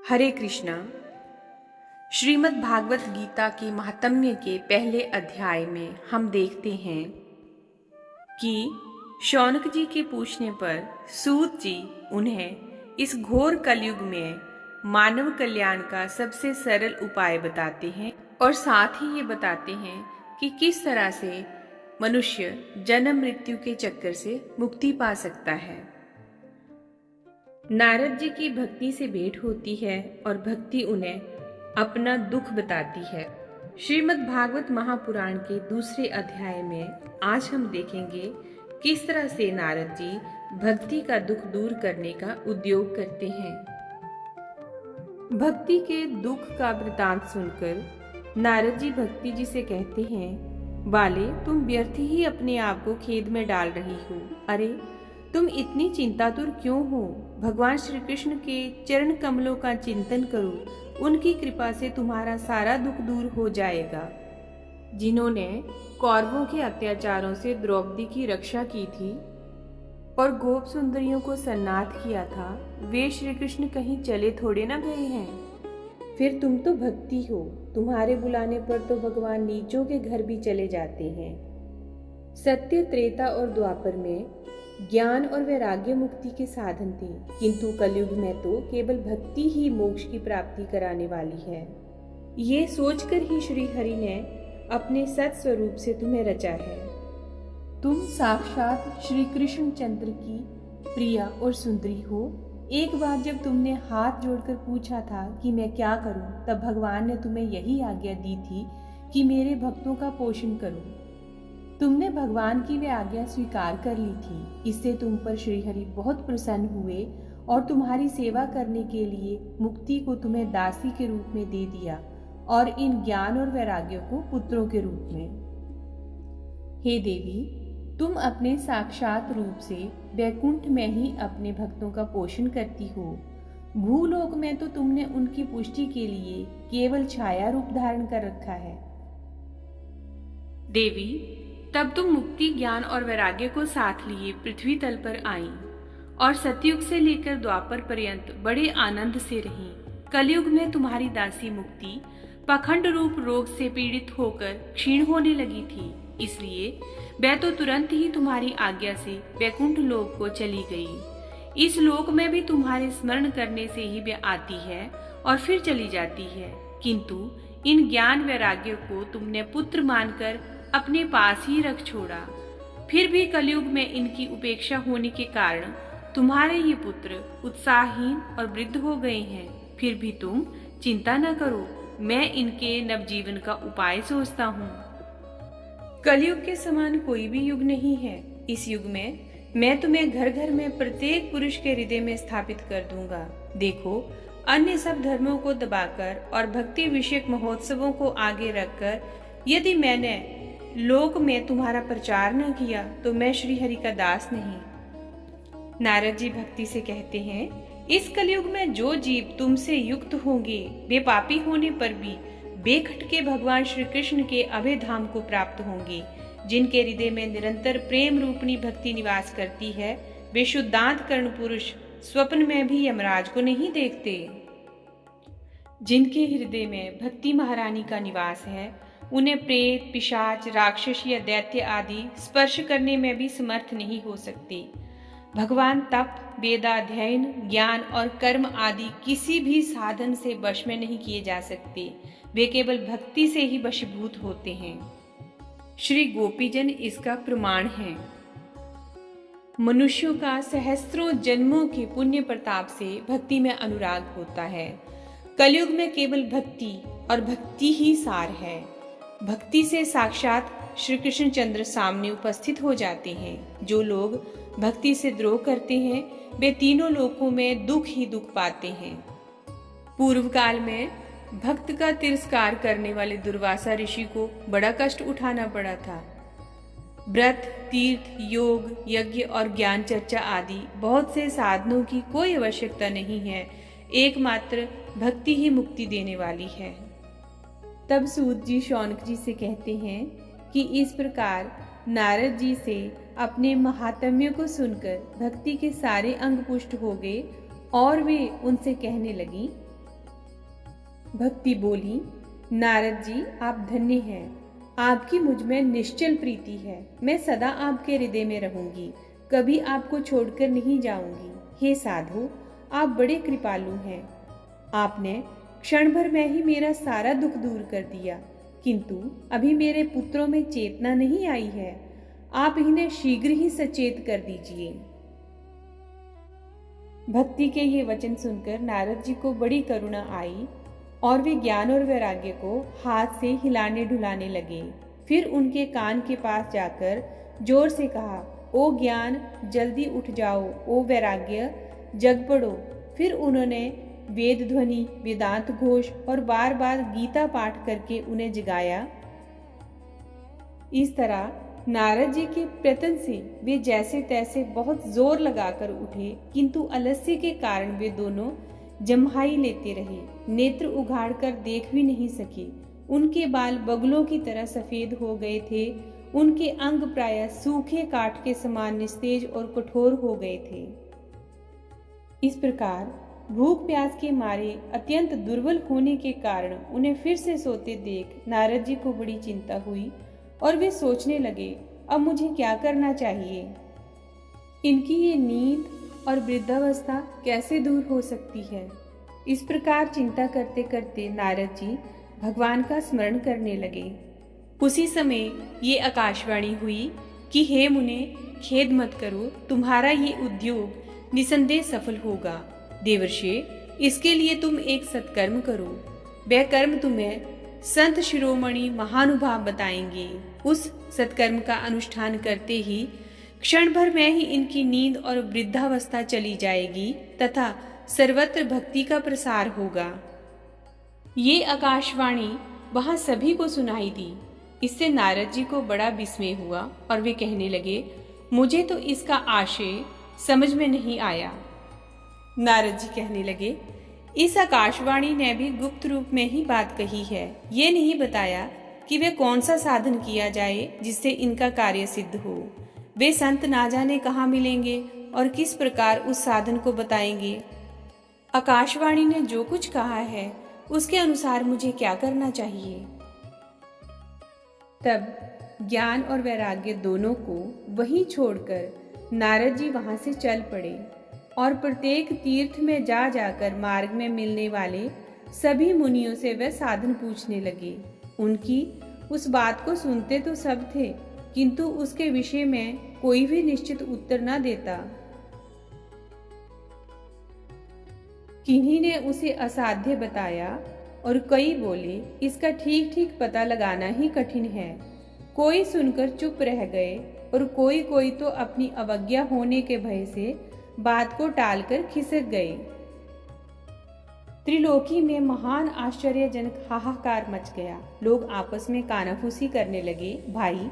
हरे कृष्णा। श्रीमद् भागवत गीता के महात्म्य के पहले अध्याय में हम देखते हैं कि शौनक जी के पूछने पर सूत जी उन्हें इस घोर कलयुग में मानव कल्याण का सबसे सरल उपाय बताते हैं और साथ ही ये बताते हैं कि किस तरह से मनुष्य जन्म मृत्यु के चक्कर से मुक्ति पा सकता है। नारद जी की भक्ति से भेंट होती है और भक्ति उन्हें अपना दुख बताती है। श्रीमद् भागवत महापुराण के दूसरे अध्याय में आज हम देखेंगे किस तरह से नारद जी भक्ति का दुख दूर करने का उद्योग करते हैं। भक्ति के दुख का वृतांत सुनकर नारद जी भक्ति जी से कहते हैं, बाले तुम व्यर्थ ही अपने आप को खेद में डाल रही हो। अरे तुम इतनी चिंतातुर क्यों हो? भगवान श्री कृष्ण के चरण कमलों का चिंतन करो, उनकी कृपा से तुम्हारा सारा दुख दूर हो जाएगा। जिन्होंने कौरवों के अत्याचारों से द्रौपदी की रक्षा की थी और गोप सुंदरियों को सन्नाथ किया था, वे श्री कृष्ण कहीं चले थोड़े ना गए हैं। फिर तुम तो भक्ति हो, तुम्हारे बुलाने पर तो भगवान नीचों के घर भी चले जाते हैं। सत्य, त्रेता और द्वापर में ज्ञान और वैराग्य मुक्ति के साधन थे, किंतु कलयुग में तो केवल भक्ति ही मोक्ष की प्राप्ति कराने वाली है। ये सोचकर ही श्री हरि ने अपने सत स्वरूप से तुम्हें रचा है। तुम साक्षात श्री कृष्ण चंद्र की प्रिया और सुंदरी हो। एक बार जब तुमने हाथ जोड़कर पूछा था कि मैं क्या करूं, तब भगवान ने तुम्हें यही आज्ञा दी थी कि मेरे भक्तों का पोषण करो। तुमने भगवान की वे आज्ञा स्वीकार कर ली थी। इससे तुम पर श्रीहरि बहुत प्रसन्न हुए और तुम्हारी सेवा करने के लिए मुक्ति को तुम्हें दासी के रूप में दे दिया और इन ज्ञान और वैराग्य को पुत्रों के रूप में। हे देवी, तुम अपने साक्षात रूप से वैकुंठ में ही अपने भक्तों का पोषण करती हो। भूलोक में तो तुमने उनकी पुष्टि के लिए केवल छाया रूप धारण कर रखा है। देवी, तब तुम मुक्ति, ज्ञान और वैराग्य को साथ लिए पृथ्वी तल पर आईं और सतयुग से लेकर द्वापर पर्यंत बड़े आनंद से रहीं। कलयुग में तुम्हारी दासी मुक्ति पाखंड रूप रोग से पीड़ित होकर क्षीण होने लगी थी, इसलिए वह तो तुरंत ही तुम्हारी आज्ञा से वैकुंठ लोक को चली गई। इस लोक में भी तुम्हारे स्मरण करने से ही वह आती है और फिर चली जाती है, किंतु इन ज्ञान वैराग्य को तुमने पुत्र मानकर अपने पास ही रख छोड़ा। फिर भी कलयुग में इनकी उपेक्षा होने के कारण तुम्हारे ये पुत्र उत्साहहीन और वृद्ध हो गए हैं। फिर भी तुम चिंता न करो, मैं इनके नवजीवन का उपाय सोचता हूँ। कलयुग के समान कोई भी युग नहीं है। इस युग में मैं तुम्हें घर घर में प्रत्येक पुरुष के हृदय में स्थापित कर दूंगा। देखो, अन्य सब धर्मों को दबाकर और भक्ति विषयक महोत्सवों को आगे रखकर यदि मैंने लोक में तुम्हारा प्रचार न किया तो मैं श्री हरि का दास नहीं। नारद जी भक्ति से कहते हैं, इस कलयुग में जो जीव तुमसे युक्त होंगे वे पापी होने पर भी बेखटके भगवान श्री कृष्ण के अभय धाम को प्राप्त होंगे। जिनके हृदय में निरंतर प्रेम रूपणी भक्ति निवास करती है, वे शुद्धांत कर्ण पुरुष स्वप्न में भी यमराज को नहीं देखते। जिनके हृदय में भक्ति महारानी का निवास है, उन्हें प्रेत, पिशाच, राक्षस या दैत्य आदि स्पर्श करने में भी समर्थ नहीं हो सकते। भगवान तप, वेदाध्ययन, ज्ञान और कर्म आदि किसी भी साधन से वश में नहीं किए जा सकते। वे केवल भक्ति से ही वशीभूत होते हैं। श्री गोपीजन इसका प्रमाण हैं। मनुष्यों का सहस्त्रों जन्मों के पुण्य प्रताप से भक्ति में अनुराग होता है। कलयुग में केवल भक्ति और भक्ति ही सार है। भक्ति से साक्षात श्री कृष्ण चंद्र सामने उपस्थित हो जाते हैं। जो लोग भक्ति से द्रोह करते हैं वे तीनों लोकों में दुख ही दुख पाते हैं। पूर्व काल में भक्त का तिरस्कार करने वाले दुर्वासा ऋषि को बड़ा कष्ट उठाना पड़ा था। व्रत, तीर्थ, योग, यज्ञ और ज्ञान चर्चा आदि बहुत से साधनों की कोई आवश्यकता नहीं है। एकमात्र भक्ति ही मुक्ति देने वाली है। तब सूत जी शौनक जी से कहते हैं कि इस प्रकार नारद जी से अपने महात्म्य को सुनकर भक्ति के सारे अंग पुष्ट हो गए और वे उनसे कहने लगी, भक्ति बोली, नारद जी आप धन्य हैं, आपकी मुझ में निश्चल प्रीति है। मैं सदा आपके हृदय में रहूंगी, कभी आपको छोड़कर नहीं जाऊंगी। हे साधु, आप बड़े कृपालु हैं। आपने क्षण भर में ही मेरा सारा दुख दूर कर दिया, किंतु अभी मेरे पुत्रों में चेतना नहीं आई है। आप इन्हें शीघ्र ही सचेत कर दीजिए। भक्ति के ये वचन सुनकर नारद जी को बड़ी करुणा आई और वे ज्ञान और वैराग्य को हाथ से हिलाने ढुलाने लगे। फिर उनके कान के पास जाकर जोर से कहा, ओ ज्ञान जल्दी उठ जाओ, ओ वैराग्य जग पड़ो। फिर उन्होंने वेद ध्वनि, वेदांत घोष और बार बार गीता पाठ करके उन्हें जगाया। इस तरह नारद जी के प्रयत्न से वे जैसे तैसे बहुत जोर लगाकर उठे, किंतु आलस्य के कारण वे दोनों जम्हाई लेते रहे, नेत्र उघाड़कर देख भी नहीं सके। उनके बाल बगलों की तरह सफेद हो गए थे, उनके अंग प्रायः सूखे काठ के समान निस्तेज और कठोर हो गए थे। इस प्रकार भूख प्यास के मारे अत्यंत दुर्बल होने के कारण उन्हें फिर से सोते देख नारद जी को बड़ी चिंता हुई और वे सोचने लगे, अब मुझे क्या करना चाहिए। इनकी ये नींद और वृद्धावस्था कैसे दूर हो सकती है। इस प्रकार चिंता करते करते नारद जी भगवान का स्मरण करने लगे। उसी समय ये आकाशवाणी हुई कि हे मुने, खेद मत करो, तुम्हारा ये उद्योग निसंदेह सफल होगा। देवर्षि, इसके लिए तुम एक सत्कर्म करो। वह कर्म तुम्हें संत शिरोमणि महानुभाव बताएंगे। उस सत्कर्म का अनुष्ठान करते ही क्षण भर में ही इनकी नींद और वृद्धावस्था चली जाएगी तथा सर्वत्र भक्ति का प्रसार होगा। ये आकाशवाणी वहां सभी को सुनाई दी। इससे नारद जी को बड़ा विस्मय हुआ और वे कहने लगे, मुझे तो इसका आशय समझ में नहीं आया। नारद जी कहने लगे, इस आकाशवाणी ने भी गुप्त रूप में ही बात कही है। ये नहीं बताया कि वे कौन सा साधन किया जाए जिससे इनका कार्य सिद्ध हो। वे संत ना जाने कहाँ मिलेंगे और किस प्रकार उस साधन को बताएंगे। आकाशवाणी ने जो कुछ कहा है उसके अनुसार मुझे क्या करना चाहिए। तब ज्ञान और वैराग्य दोनों को वहीं छोड़कर नारद जी वहां से चल पड़े और प्रत्येक तीर्थ में जा जाकर मार्ग में मिलने वाले सभी मुनियों से वे साधन पूछने लगे। उनकी उस बात को सुनते तो सब थे, किंतु उसके विषय में कोई भी निश्चित उत्तर न देता। किन्हीं ने उसे असाध्य बताया और कई बोले, इसका ठीक ठीक पता लगाना ही कठिन है। कोई सुनकर चुप रह गए और कोई तो अपनी अवज्ञा होने के भय से बात को टालकर खिसक गए। त्रिलोकी में महान आश्चर्यजनक हाहाकार मच गया। लोग आपस में कानाफूसी करने लगे। भाई,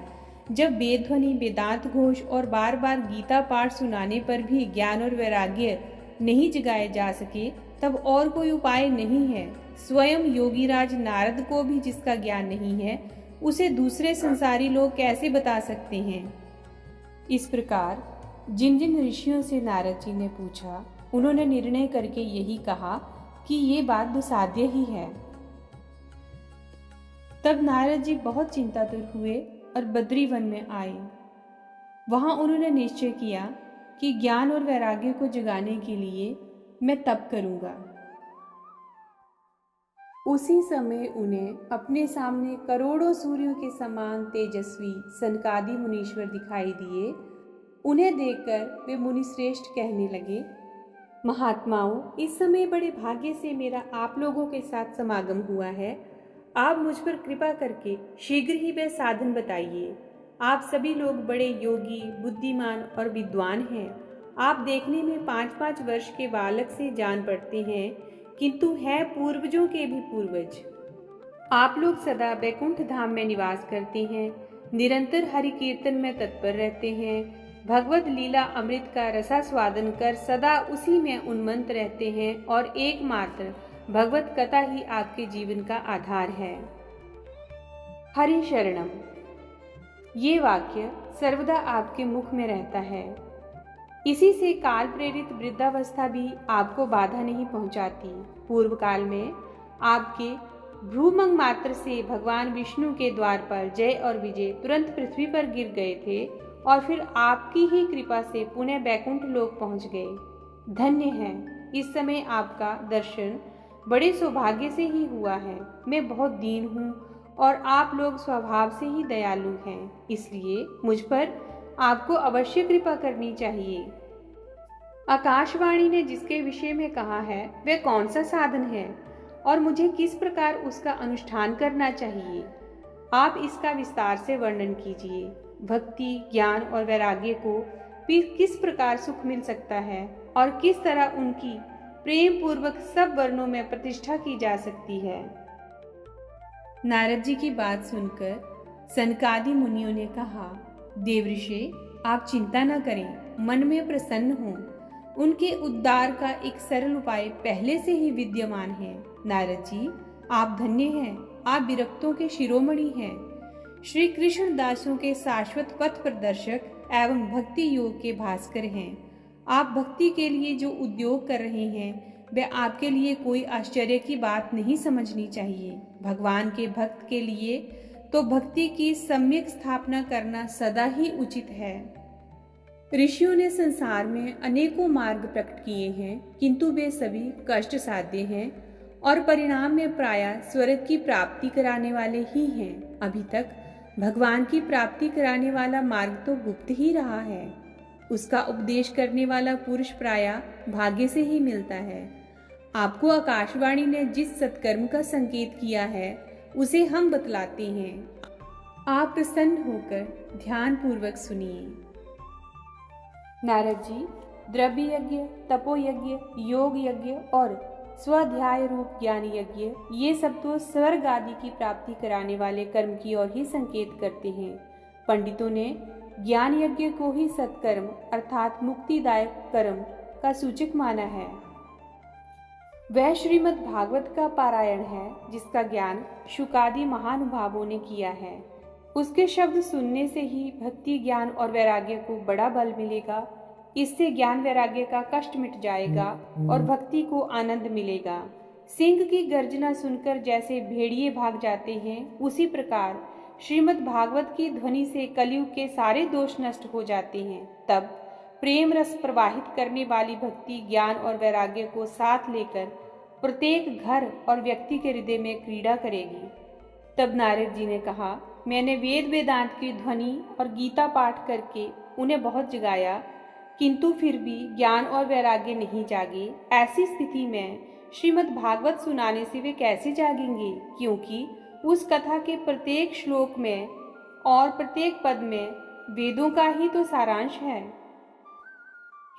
जब वेद ध्वनि, वेदांत घोष और बार बार गीता पाठ सुनाने पर भी ज्ञान और वैराग्य नहीं जगाए जा सके, तब और कोई उपाय नहीं है। स्वयं योगीराज नारद को भी जिसका ज्ञान नहीं है, उसे दूसरे संसारी लोग कैसे बता सकते हैं। इस प्रकार जिन जिन ऋषियों से नारद जी ने पूछा, उन्होंने निर्णय करके यही कहा कि ये बात दुसाध्य ही है। तब नारद जी बहुत चिंतातुर हुए और बद्रीवन में आए। वहां उन्होंने निश्चय किया कि ज्ञान और वैराग्य को जगाने के लिए मैं तप करूंगा। उसी समय उन्हें अपने सामने करोड़ों सूर्यों के समान तेजस्वी सनकादि मुनीश्वर दिखाई दिए। उन्हें देखकर वे मुनिश्रेष्ठ कहने लगे, महात्माओं, इस समय बड़े भाग्य से मेरा आप लोगों के साथ समागम हुआ है। आप मुझ पर कृपा करके शीघ्र ही वह साधन बताइए। आप सभी लोग बड़े योगी, बुद्धिमान और विद्वान हैं। आप देखने में 5-5 वर्ष के बालक से जान पड़ते हैं, किंतु हैं पूर्वजों के भी पूर्वज। आप लोग सदा वैकुंठ धाम में निवास करते हैं, निरंतर हरि कीर्तन में तत्पर रहते हैं, भगवत लीला अमृत का रसास्वादन कर सदा उसी में उन्मत्त रहते हैं और एकमात्र भगवत कथा ही आपके जीवन का आधार है। हरि शरणम, ये वाक्य सर्वदा आपके मुख में रहता है। इसी से काल प्रेरित वृद्धावस्था भी आपको बाधा नहीं पहुंचाती। पूर्व काल में आपके भ्रूमंग मात्र से भगवान विष्णु के द्वार पर जय और विजय तुरंत पृथ्वी पर गिर गए थे और फिर आपकी ही कृपा से पुनः बैकुंठ लोक पहुंच गए। धन्य है, इस समय आपका दर्शन बड़े सौभाग्य से ही हुआ है। मैं बहुत दीन हूँ और आप लोग स्वभाव से ही दयालु हैं, इसलिए मुझ पर आपको अवश्य कृपा करनी चाहिए। आकाशवाणी ने जिसके विषय में कहा है वह कौन सा साधन है और मुझे किस प्रकार उसका अनुष्ठान करना चाहिए, आप इसका विस्तार से वर्णन कीजिए। भक्ति, ज्ञान और वैराग्य को फिर किस प्रकार सुख मिल सकता है और किस तरह उनकी प्रेम पूर्वक सब वर्णों में प्रतिष्ठा की जा सकती है। नारद जी की बात सुनकर सनकादि मुनियों ने कहा, देवऋषि आप चिंता न करें, मन में प्रसन्न हों। उनके उद्धार का एक सरल उपाय पहले से ही विद्यमान है। नारद जी आप धन्य हैं, आप विरक्तों के शिरोमणि हैं, श्री कृष्ण दासों के शाश्वत पथ प्रदर्शक एवं भक्ति योग के भास्कर हैं। आप भक्ति के लिए जो उद्योग कर रहे हैं वह आपके लिए कोई आश्चर्य की बात नहीं समझनी चाहिए। भगवान के भक्त के लिए तो भक्ति की सम्यक स्थापना करना सदा ही उचित है। ऋषियों ने संसार में अनेकों मार्ग प्रकट किए हैं, किंतु वे सभी कष्ट साध्य हैं और परिणाम में प्रायः स्वर्ग की प्राप्ति कराने वाले ही हैं। अभी तक भगवान की प्राप्ति कराने वाला मार्ग तो गुप्त ही रहा है। उसका उपदेश करने वाला पुरुष प्रायः भाग्य से ही मिलता है। आपको आकाशवाणी ने जिस सत्कर्म का संकेत किया है उसे हम बतलाते हैं, आप प्रसन्न होकर ध्यान पूर्वक सुनिए। नारद जी, द्रव्य यज्ञ, तपो यज्ञ, योग यज्ञ और स्वाध्याय रूप ज्ञान यज्ञ, ये सब तो स्वर्ग आदि की प्राप्ति कराने वाले कर्म की ओर ही संकेत करते हैं। पंडितों ने ज्ञान यज्ञ को ही सत्कर्म अर्थात मुक्तिदायक कर्म का सूचक माना है। वह श्रीमद् भागवत का पारायण है जिसका ज्ञान शुकादि महानुभावों ने किया है। उसके शब्द सुनने से ही भक्ति, ज्ञान और वैराग्य को बड़ा बल मिलेगा। इससे ज्ञान वैराग्य का कष्ट मिट जाएगा और भक्ति को आनंद मिलेगा। सिंह की गर्जना सुनकर जैसे भेड़िए भाग जाते हैं, उसी प्रकार श्रीमद् भागवत की ध्वनि से कलयुग के सारे दोष नष्ट हो जाते हैं। तब प्रेम रस प्रवाहित करने वाली भक्ति, ज्ञान और वैराग्य को साथ लेकर प्रत्येक घर और व्यक्ति के हृदय में क्रीड़ा करेगी। तब नारद जी ने कहा, मैंने वेद वेदांत की ध्वनि और गीता पाठ करके उन्हें बहुत जगाया, किंतु फिर भी ज्ञान और वैराग्य नहीं जागे। ऐसी स्थिति में श्रीमद् भागवत सुनाने से वे कैसे जागेंगे, क्योंकि उस कथा के प्रत्येक श्लोक में और प्रत्येक पद में वेदों का ही तो सारांश है।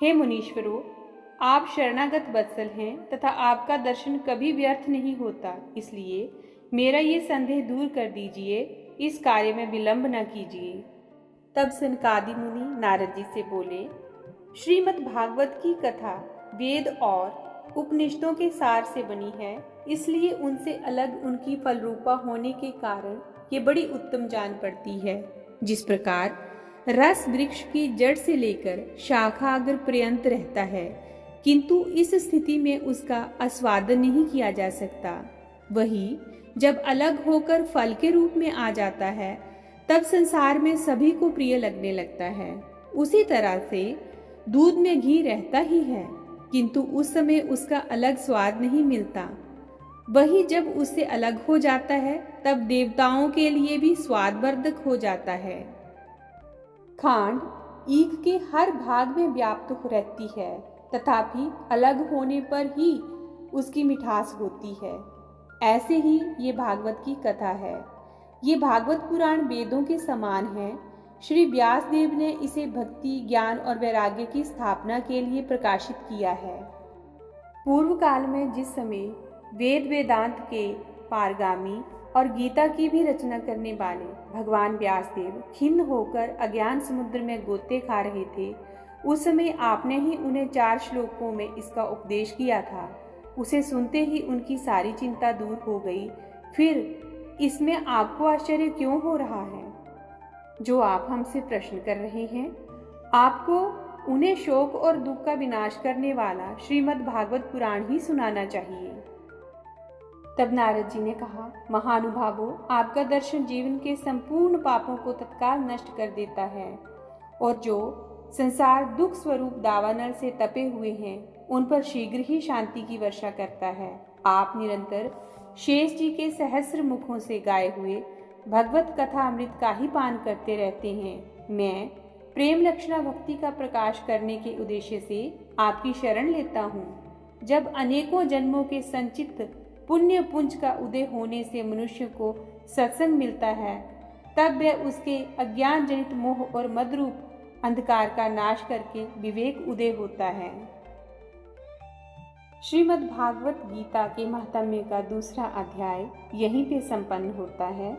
हे मुनीश्वरों, आप शरणागत वत्सल हैं तथा आपका दर्शन कभी व्यर्थ नहीं होता, इसलिए मेरा ये संदेह दूर कर दीजिए, इस कार्य में विलंब न कीजिए। तब सनकादि मुनि नारद जी से बोले, श्रीमद् भागवत की कथा वेद और उपनिषदों के सार से बनी है, इसलिए उनसे अलग उनकी फलरूपा होने के कारण ये बड़ी उत्तम जान पड़ती है। जिस प्रकार रस वृक्ष की जड़ से लेकर शाखाग्र पर्यंत रहता है, किंतु इस स्थिति में उसका आस्वादन नहीं किया जा सकता, वही जब अलग होकर फल के रूप में आ जाता है तब संसार में सभी को प्रिय लगने लगता है। उसी तरह से दूध में घी रहता ही है, किंतु उस समय उसका अलग स्वाद नहीं मिलता, वही जब उससे अलग हो जाता है तब देवताओं के लिए भी स्वादवर्धक हो जाता है। खांड ईख के हर भाग में व्याप्त रहती है, तथापि अलग होने पर ही उसकी मिठास होती है। ऐसे ही ये भागवत की कथा है। ये भागवत पुराण वेदों के समान है। श्री व्यास देव ने इसे भक्ति, ज्ञान और वैराग्य की स्थापना के लिए प्रकाशित किया है। पूर्व काल में जिस समय वेद वेदांत के पारगामी और गीता की भी रचना करने वाले भगवान व्यासदेव खिन्न होकर अज्ञान समुद्र में गोते खा रहे थे, उस समय आपने ही उन्हें 4 श्लोकों में इसका उपदेश किया था। उसे सुनते ही उनकी सारी चिंता दूर हो गई। फिर इसमें आपको आश्चर्य क्यों हो रहा है? जो आप हमसे प्रश्न कर रहे हैं, आपको उन्हें शोक और दुख का विनाश करने वाला श्रीमद् भागवत पुराण ही सुनाना चाहिए। तब नारद जी ने कहा, महानुभावों, आपका दर्शन जीवन के संपूर्ण पापों को तत्काल नष्ट कर देता है और जो संसार दुख स्वरूप दावानल से तपे हुए हैं उन पर शीघ्र ही शांति की वर्षा करता है। आप निरंतर शेष जी के सहस्र मुखों से गाए हुए भगवत कथा अमृत का ही पान करते रहते हैं। मैं प्रेम लक्षणा भक्ति का प्रकाश करने के उद्देश्य से आपकी शरण लेता हूँ। जब अनेकों जन्मों के संचित पुण्य पुंज का उदय होने से मनुष्य को सत्संग मिलता है, तब वह उसके अज्ञान जनित मोह और मदरूप अंधकार का नाश करके विवेक उदय होता है। श्रीमद् भागवत गीता के महात्म्य का दूसरा अध्याय यहीं पे संपन्न होता है।